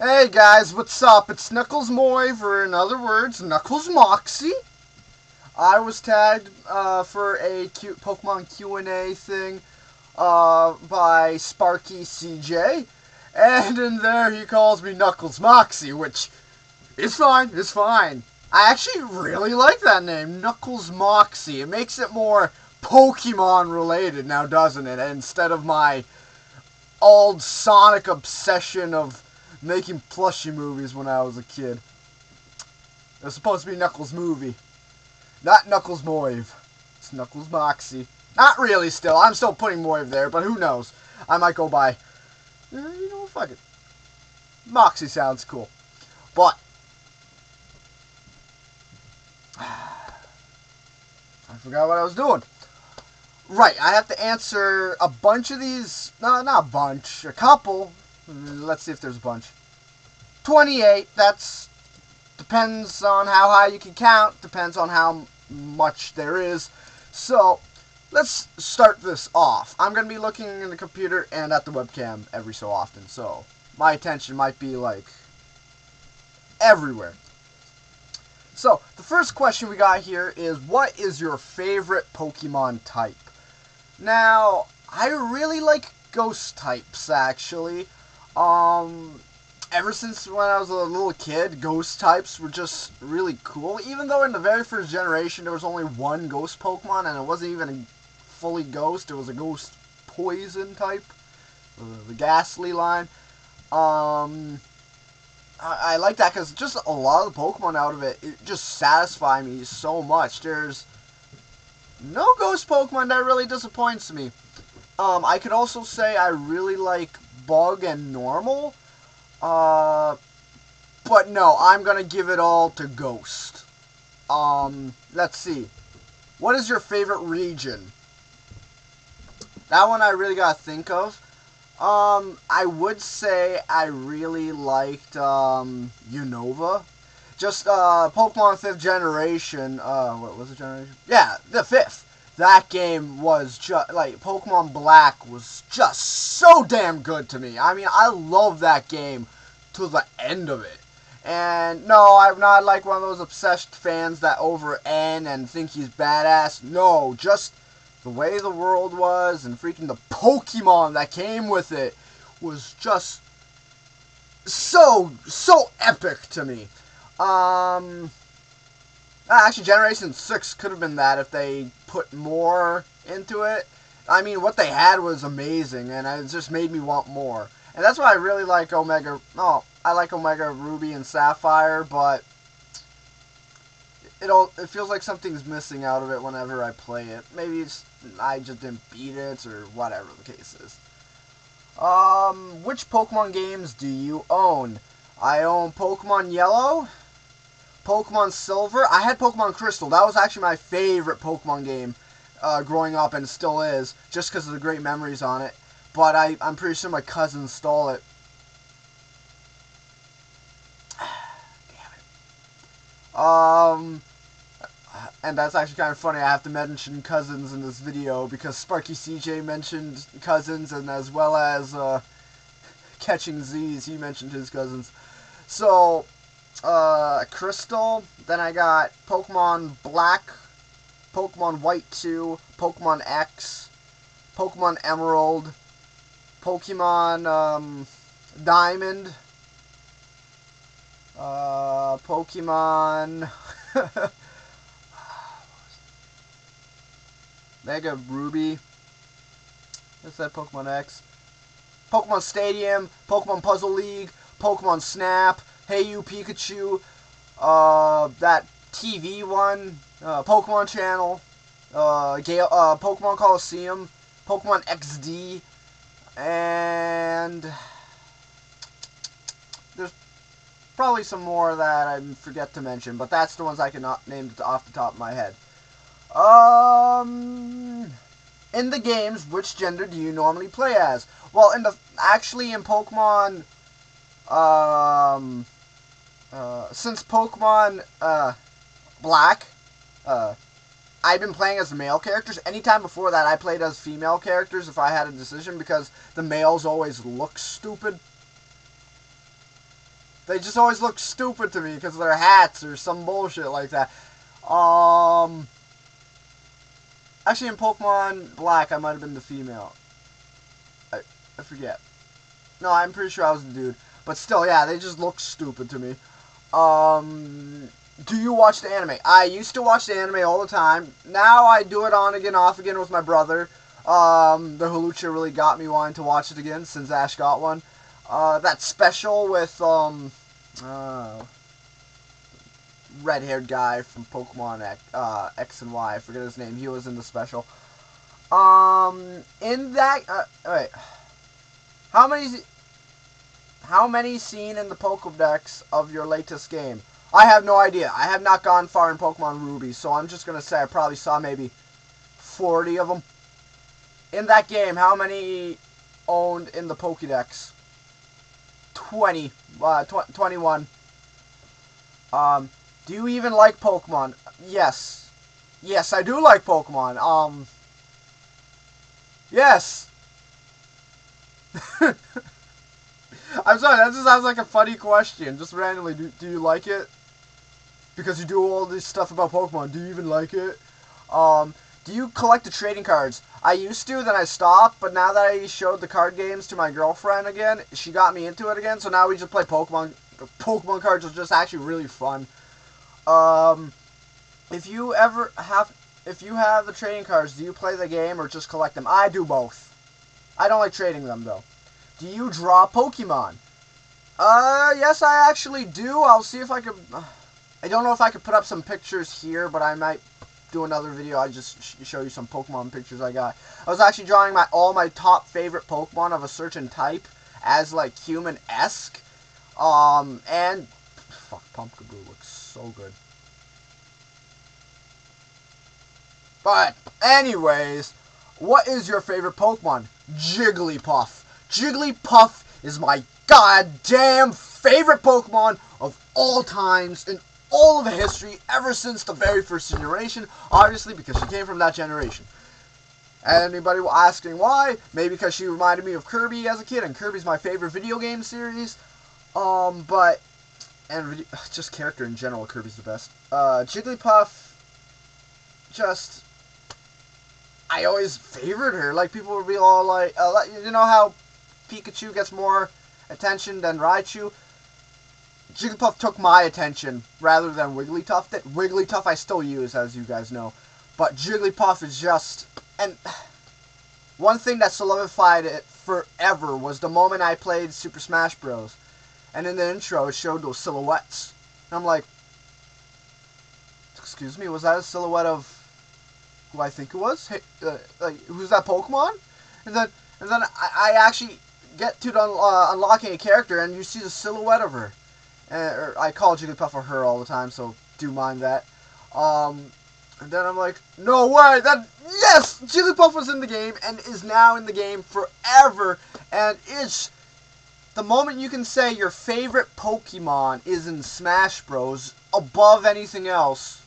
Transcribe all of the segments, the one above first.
Hey guys, what's up? It's Knuckles Moive, or in other words, Knuckles Moxie. I was tagged for a cute Pokemon Q&A thing by Sparky CJ, and in there he calls me Knuckles Moxie, which is fine, it's fine. I actually really like that name, Knuckles Moxie. It makes it more Pokemon related now, doesn't it? Instead of my old Sonic obsession of making plushie movies when I was a kid. It was supposed to be Knuckles movie. Not Knuckles Moive. It's Knuckles Moxie. Not really still. I'm still putting Moive there, but who knows. I might go by, fuck it. Moxie sounds cool. But I forgot what I was doing. Right, I have to answer a bunch of these. No, not a bunch. A couple. Let's see if there's a bunch. 28. That's depends on how high you can count. Depends on how much there is. So, let's start this off. I'm going to be looking in the computer and at the webcam every so often. So, my attention might be, like, everywhere. So, the first question we got here is, what is your favorite Pokemon type? Now, I really like ghost types, actually. Ever since when I was a little kid, ghost types were just really cool. Even though in the very first generation there was only one ghost Pokemon, and it wasn't even a fully ghost, it was a ghost poison type. The Ghastly line. I like that because just a lot of the Pokemon out of it just satisfy me so much. There's no ghost Pokemon that really disappoints me. I could also say I really like Bug and Normal. But no, I'm gonna give it all to Ghost. Let's see. What is your favorite region? That one I really gotta think of. I would say I really liked, Unova. Just, Pokemon 5th generation, what was the generation? Yeah, the 5th. That game was just, like, Pokemon Black was just so damn good to me. I mean, I love that game to the end of it. And, no, I'm not like one of those obsessed fans that over N and think he's badass. No, just the way the world was and freaking the Pokemon that came with it was just so epic to me. Actually, Generation 6 could have been that if they put more into it. I mean, what they had was amazing, and it just made me want more. And that's why I really like Omega. Oh, I like Omega Ruby and Sapphire, but it feels like something's missing out of it whenever I play it. Maybe I just didn't beat it, or whatever the case is. Which Pokemon games do you own? I own Pokemon Yellow, Pokemon Silver. I had Pokemon Crystal. That was actually my favorite Pokemon game growing up, and it still is, just because of the great memories on it. But I'm pretty sure my cousin stole it. Damn it. And that's actually kind of funny. I have to mention cousins in this video because Sparky CJ mentioned cousins, and as well as Catching Z's, he mentioned his cousins. So, Crystal. Then I got Pokemon Black, Pokemon White 2, Pokemon X, Pokemon Emerald, Pokemon Diamond, Pokemon Mega Ruby. What's that? Pokemon X. Pokemon Stadium, Pokemon Puzzle League, Pokemon Snap, Hey You Pikachu, that TV one, Pokemon Channel, Pokemon Coliseum, Pokemon XD, and there's probably some more that I forget to mention, but that's the ones I can name off the top of my head. In the games, which gender do you normally play as? Well, in Pokemon, since Pokemon, Black, I've been playing as the male characters. Anytime before that, I played as female characters if I had a decision, because the males always look stupid. They just always look stupid to me because of their hats or some bullshit like that. Actually, in Pokemon Black, I might have been the female. I forget. No, I'm pretty sure I was the dude. But still, yeah, they just look stupid to me. Do you watch the anime? I used to watch the anime all the time. Now I do it on again, off again with my brother. The Hulucha really got me wanting to watch it again since Ash got one. That special with, red-haired guy from Pokemon X and Y. I forget his name. He was in the special. In that, wait. How many seen in the Pokédex of your latest game? I have no idea. I have not gone far in Pokemon Ruby, so I'm just going to say I probably saw maybe 40 of them. In that game, how many owned in the Pokédex? 21. Do you even like Pokemon? Yes. Yes, I do like Pokemon. Yes. I'm sorry, that just sounds like a funny question. Just randomly, do you like it? Because you do all this stuff about Pokemon. Do you even like it? Do you collect the trading cards? I used to, then I stopped, but now that I showed the card games to my girlfriend again, she got me into it again, so now we just play Pokemon. Pokemon cards are just actually really fun. If you have the trading cards, do you play the game or just collect them? I do both. I don't like trading them, though. Do you draw Pokemon? Yes, I actually do. I'll see if I could... I don't know if I could put up some pictures here, but I might do another video. I just show you some Pokemon pictures I got. I was actually drawing all my top favorite Pokemon of a certain type as, like, human-esque. And... Fuck, Pumpkaboo looks so good. But, anyways, what is your favorite Pokemon? Jigglypuff. Jigglypuff is my goddamn favorite Pokemon of all times in all of history ever since the very first generation. Obviously, because she came from that generation. Anybody asking why? Maybe because she reminded me of Kirby as a kid, and Kirby's my favorite video game series. Just character in general, Kirby's the best. Jigglypuff, just... I always favored her. Like, people would be all like, you know how Pikachu gets more attention than Raichu? Jigglypuff took my attention rather than Wigglytuff. That Wigglytuff I still use, as you guys know. But Jigglypuff is just... And one thing that solidified it forever was the moment I played Super Smash Bros. And in the intro, it showed those silhouettes. And I'm like, excuse me, was that a silhouette of... who I think it was? Hey, like, who's that Pokemon? And then I actually get to unlocking a character, and you see the silhouette of her. I call Jigglypuff a her all the time, so do mind that. And then I'm like, no way! Yes! Jigglypuff was in the game, and is now in the game forever, and it's... The moment you can say your favorite Pokemon is in Smash Bros. Above anything else...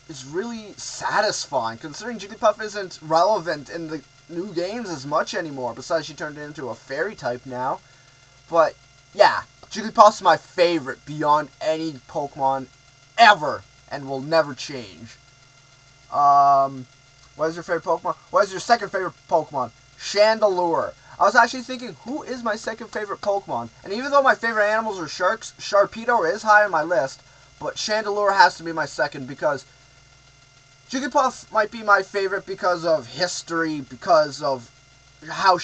is really satisfying, considering Jigglypuff isn't relevant in the new games as much anymore, besides she turned into a fairy type now. But, yeah, Jigglypuff's my favorite beyond any Pokemon ever, and will never change. What is your favorite Pokemon? What is your second favorite Pokemon? Chandelure. I was actually thinking, who is my second favorite Pokemon? And even though my favorite animals are sharks, Sharpedo is high on my list, but Chandelure has to be my second, because Jigglypuff might be my favorite because of history, because of how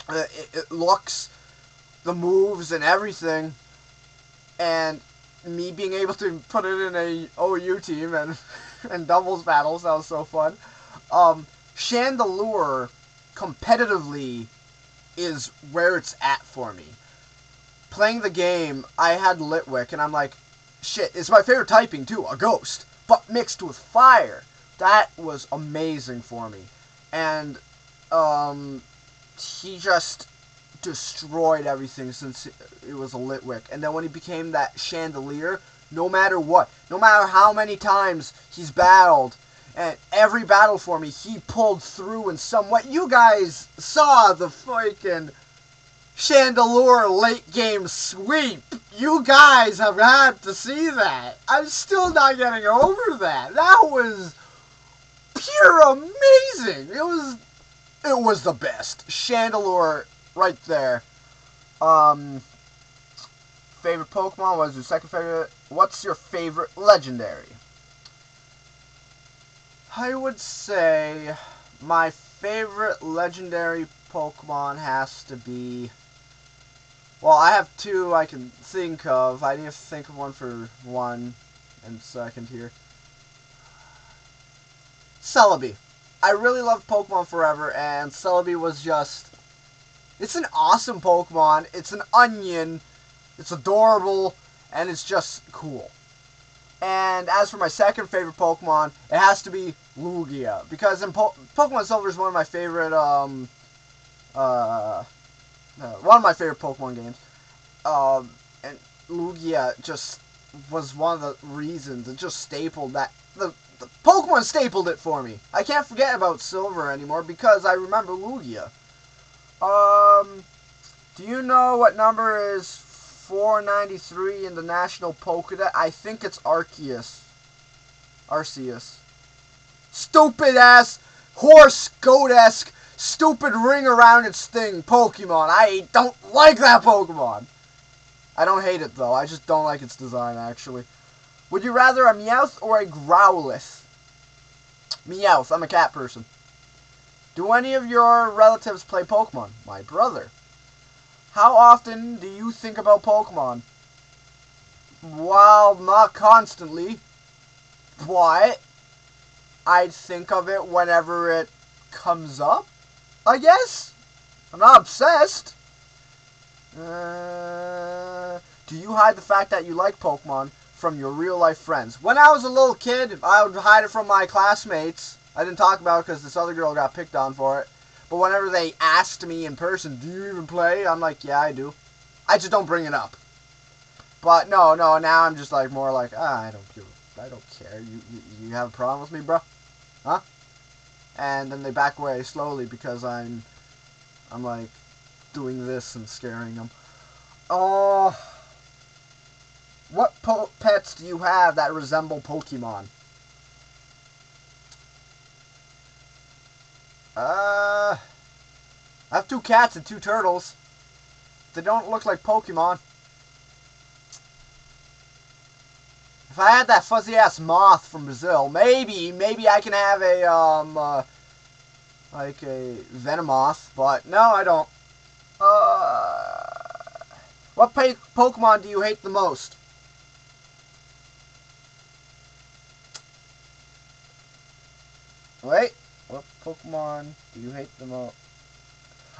it looks, the moves and everything, and me being able to put it in a OU team and doubles battles. That was so fun. Chandelure, competitively, is where it's at for me. Playing the game, I had Litwick, and I'm like, shit, it's my favorite typing too, a ghost, but mixed with fire. That was amazing for me. And, he just destroyed everything since it was a Litwick. And then when he became that Chandelier, no matter what, no matter how many times he's battled, and every battle for me, he pulled through in some way. You guys saw the freaking Chandelure late game sweep. You guys have had to see that. I'm still not getting over that. That was pure amazing. It was the best. Chandelure right there. Favorite Pokemon? What is your second favorite? What's your favorite legendary? I would say my favorite legendary Pokemon has to be... Well, I have two I can think of. I need to think of one for one and second here. Celebi. I really loved Pokemon Forever, and Celebi was just... It's an awesome Pokemon. It's an onion. It's adorable, and it's just cool. And as for my second favorite Pokemon, it has to be Lugia. Because in Pokemon Silver is one of my favorite, one of my favorite Pokemon games. And Lugia just was one of the reasons. It just stapled that. The Pokemon stapled it for me. I can't forget about Silver anymore because I remember Lugia. Do you know what number is 493 in the National Pokédex? I think it's Arceus. Stupid ass, horse, goat-esque, stupid ring around its thing Pokemon. I don't like that Pokemon. I don't hate it though. I just don't like its design actually. Would you rather a Meowth or a Growlithe? Meowth. I'm a cat person. Do any of your relatives play Pokemon? My brother. How often do you think about Pokemon? Well, not constantly. But I'd think of it whenever it comes up, I guess. I'm not obsessed. Do you hide the fact that you like Pokemon from your real-life friends? When I was a little kid, I would hide it from my classmates. I didn't talk about it because this other girl got picked on for it. But whenever they asked me in person, do you even play? I'm like, yeah, I do. I just don't bring it up. But no, now I'm just like more like, I don't care. You have a problem with me, bro? Huh? And then they back away slowly because I'm like doing this and scaring them. Oh, what pets do you have that resemble Pokemon? I have 2 cats and 2 turtles. They don't look like Pokemon. If I had that fuzzy ass moth from Brazil, maybe I can have a like a Venomoth, but no, I don't. What Pokemon do you hate the most? Wait, what Pokemon do you hate the most?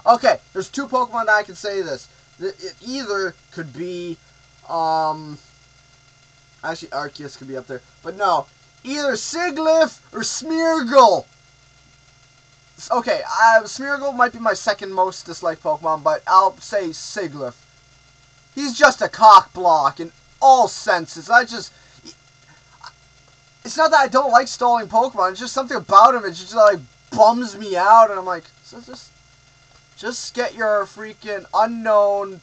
Okay, there's 2 Pokemon that I can say this. It either could be, actually Arceus could be up there, but no, either Sigilyph or Smeargle. Okay, Smeargle might be my second most disliked Pokemon, but I'll say Sigilyph. He's just a cock block in all senses. It's not that I don't like stalling Pokemon, it's just something about him, it just like bums me out, and I'm like, so just get your freaking unknown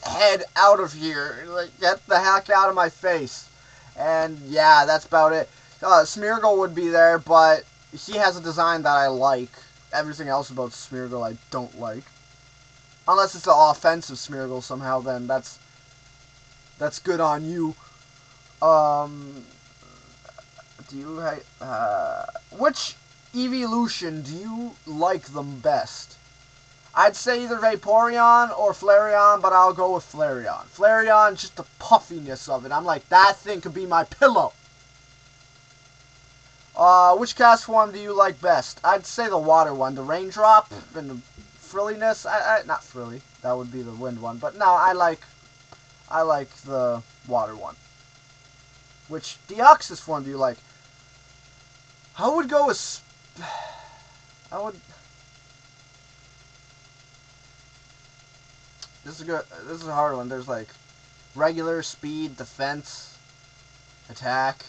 head out of here. Like, get the heck out of my face. And yeah, that's about it. Smeargle would be there, but he has a design that I like. Everything else about Smeargle I don't like. Unless it's an offensive Smeargle somehow, then that's good on you. Which evolution do you like the best? I'd say either Vaporeon or Flareon, but I'll go with Flareon. Flareon, just the puffiness of it. I'm like, that thing could be my pillow. Which cast form do you like best? I'd say the water one. The raindrop and the frilliness. Not frilly. That would be the wind one. But no, I like the water one. Which Deoxys form do you like? I would go with... This is a hard one. There's like regular, speed, defense, attack.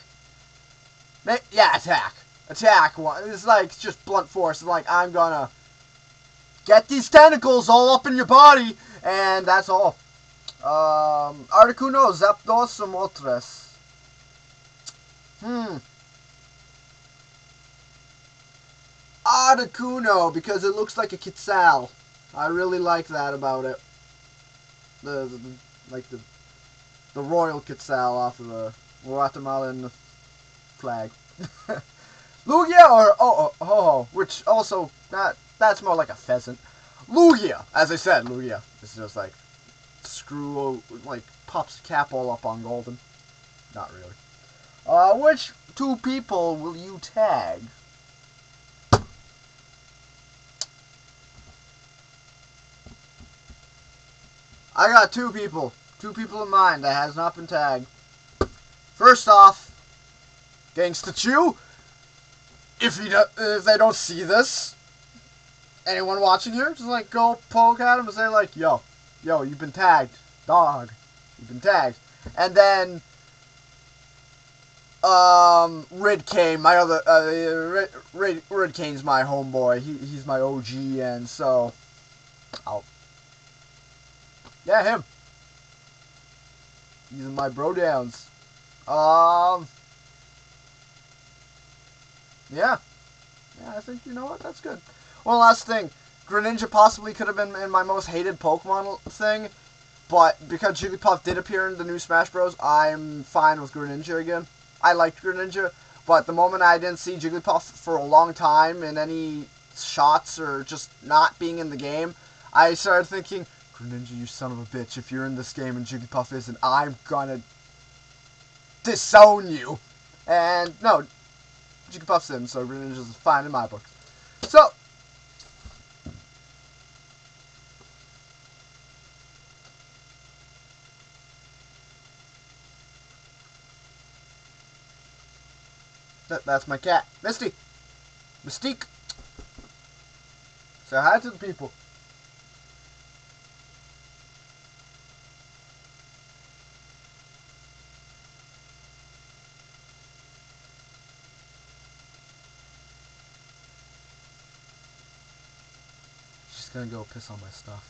Yeah, attack. Attack one. It's like just blunt force. It's like I'm gonna get these tentacles all up in your body And that's all. Articuno, Zapdos, Motres. Articuno, because it looks like a Quetzal. I really like that about it. Like the royal Quetzal off of the Guatemalan flag. Lugia or which also that's more like a pheasant. Lugia, as I said, Lugia. It's just like like pops cap all up on golden. Not really. Which two people will you tag? I got two people in mind that has not been tagged. First off, Gangstachu. If they don't see this, anyone watching here, just like go poke at him and say like, yo, you've been tagged, dog, you've been tagged. And then Rid Kain, my other Rid Kain's my homeboy. He's my OG, and so him. These are my bro downs. Yeah, I think, you know what, that's good. One last thing, Greninja possibly could have been in my most hated Pokemon thing, but because Jigglypuff did appear in the new Smash Bros, I'm fine with Greninja again. I liked Greninja, but the moment I didn't see Jigglypuff for a long time in any shots or just not being in the game, I started thinking, Greninja, you son of a bitch, if you're in this game and Jigglypuff isn't, I'm gonna disown you. And no, Jigglypuff's in, so Greninja's fine in my book. So, that's my cat, Misty. Mystique. Say hi to the people. She's gonna go piss on my stuff.